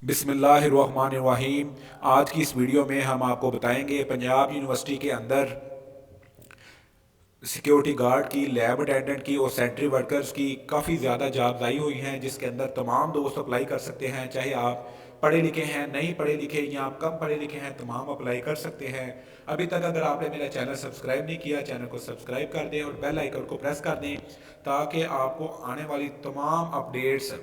बिस्मिल्लाहिर्रहमानिर्रहीम। आज की इस वीडियो में हम आपको बताएंगे पंजाब यूनिवर्सिटी के अंदर सिक्योरिटी गार्ड की, लैब अटेंडेंट की और सेंट्री वर्कर्स की काफ़ी ज़्यादा जॉब्स आई हुई हैं, जिसके अंदर तमाम दोस्त अप्लाई कर सकते हैं। चाहे आप पढ़े लिखे हैं, नहीं पढ़े लिखे या आप कम पढ़े लिखे हैं, तमाम अप्लाई कर सकते हैं। अभी तक अगर आपने मेरा चैनल सब्सक्राइब नहीं किया, चैनल को सब्सक्राइब कर दें और बेल आइकन को प्रेस कर दें, ताकि आपको आने वाली तमाम अपडेट्स,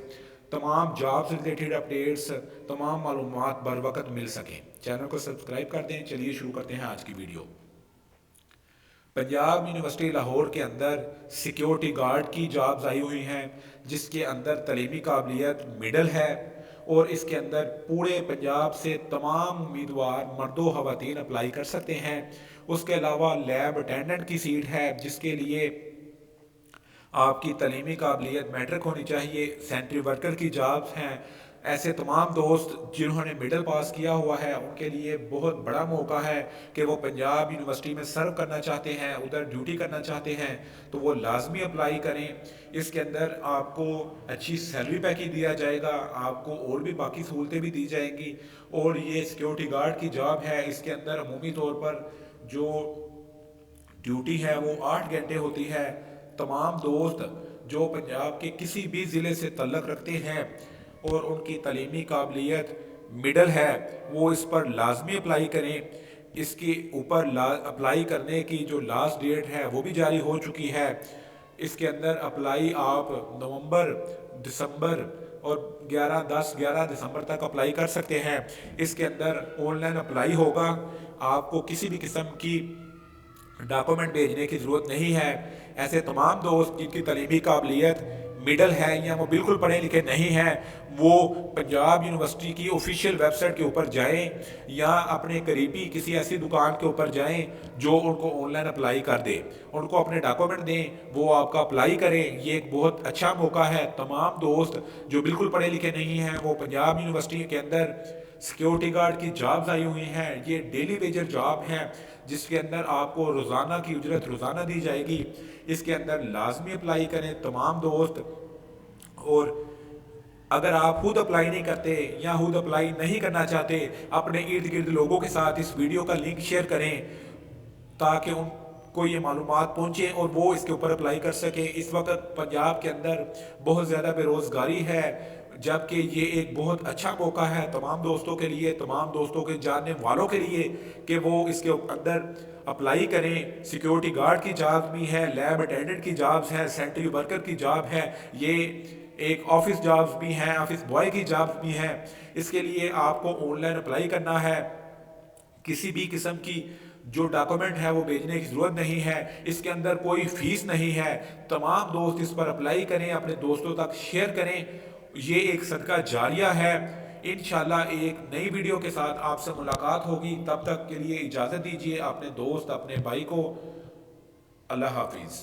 तमाम जॉब से रिलेटेड अपडेट्स, तमाम मालूमात बर वक्त मिल सकें। चैनल को सब्सक्राइब कर दें। चलिए शुरू करते हैं आज की वीडियो। पंजाब यूनिवर्सिटी लाहौर के अंदर सिक्योरिटी गार्ड की जॉब्स आई हुई हैं, जिसके अंदर तलीमी काबिलियत मिडल है और इसके अंदर पूरे पंजाब से तमाम उम्मीदवार मर्दो ख़वातीन अप्लाई कर सकते हैं। उसके अलावा लैब अटेंडेंट की सीट है, जिसके लिए आपकी तलीमी काबिलियत मैट्रिक होनी चाहिए। सेंट्री वर्कर की जॉब्स हैं। ऐसे तमाम दोस्त जिन्होंने मिडिल पास किया हुआ है, उनके लिए बहुत बड़ा मौका है कि वो पंजाब यूनिवर्सिटी में सर्व करना चाहते हैं, उधर ड्यूटी करना चाहते हैं, तो वो लाजमी अप्लाई करें। इसके अंदर आपको अच्छी सैलरी पैकेज दिया जाएगा, आपको और भी बाकी सहूलतें भी दी जाएंगी। और ये सिक्योरिटी गार्ड की जॉब है, इसके अंदर अमूमी तौर पर जो ड्यूटी है वो 8 घंटे होती है। तमाम दोस्त जो पंजाब के किसी भी ज़िले से तल्लक रखते हैं और उनकी तलीमी काबिलियत मिडल है, वो इस पर लाजमी अप्लाई करें। इसके ऊपर अप्लाई करने की जो लास्ट डेट है वो भी जारी हो चुकी है। इसके अंदर अप्लाई आप नवंबर, दिसंबर और 11 दिसंबर तक अप्लाई कर सकते हैं। इसके अंदर ऑनलाइन अप्लाई होगा, आपको किसी भी किस्म की डॉक्यूमेंट भेजने की ज़रूरत नहीं है। ऐसे तमाम दोस्त जिनकी तलीमी काबिलियत मिडल है या वो बिल्कुल पढ़े लिखे नहीं हैं, वो पंजाब यूनिवर्सिटी की ऑफिशियल वेबसाइट के ऊपर जाएं या अपने करीबी किसी ऐसी दुकान के ऊपर जाएं जो उनको ऑनलाइन अप्लाई कर दे, उनको अपने डॉक्यूमेंट दें, वो आपका अप्लाई करें। ये एक बहुत अच्छा मौका है। तमाम दोस्त जो बिल्कुल पढ़े लिखे नहीं हैं, वो पंजाब यूनिवर्सिटी के अंदर सिक्योरिटी गार्ड की जॉब्स आई हुई हैं। ये डेली वेजर जॉब हैं, जिसके अंदर आपको रोज़ाना की उजरत रोज़ाना दी जाएगी। इसके अंदर लाजमी अप्लाई करें तमाम दोस्त। और अगर आप खुद अप्लाई नहीं करते या खुद अप्लाई नहीं करना चाहते, अपने इर्द गिर्द लोगों के साथ इस वीडियो का लिंक शेयर करें, ताकि उनको ये मालूमात पहुँचे और वो इसके ऊपर अप्लाई कर सकें। इस वक्त पंजाब के अंदर बहुत ज़्यादा बेरोज़गारी है, जबकि ये एक बहुत अच्छा मौका है तमाम दोस्तों के लिए, तमाम दोस्तों के जानने वालों के लिए, कि वो इसके अंदर अप्लाई करें। सिक्योरिटी गार्ड की जॉब भी है, लैब अटेंडेंट की जॉब्स हैं, सेंट्री वर्कर की जॉब है, ये एक ऑफिस जॉब्स भी हैं, ऑफिस बॉय की जॉब्स भी हैं। इसके लिए आपको ऑनलाइन अप्लाई करना है। किसी भी किस्म की जो डॉक्यूमेंट है वो भेजने की ज़रूरत नहीं है। इसके अंदर कोई फीस नहीं है। तमाम दोस्त इस पर अप्लाई करें, अपने दोस्तों तक शेयर करें। ये एक सदका जारिया है। इंशाल्लाह एक नई वीडियो के साथ आपसे मुलाकात होगी। तब तक के लिए इजाज़त दीजिए अपने दोस्त, अपने भाई को। अल्लाह हाफिज़।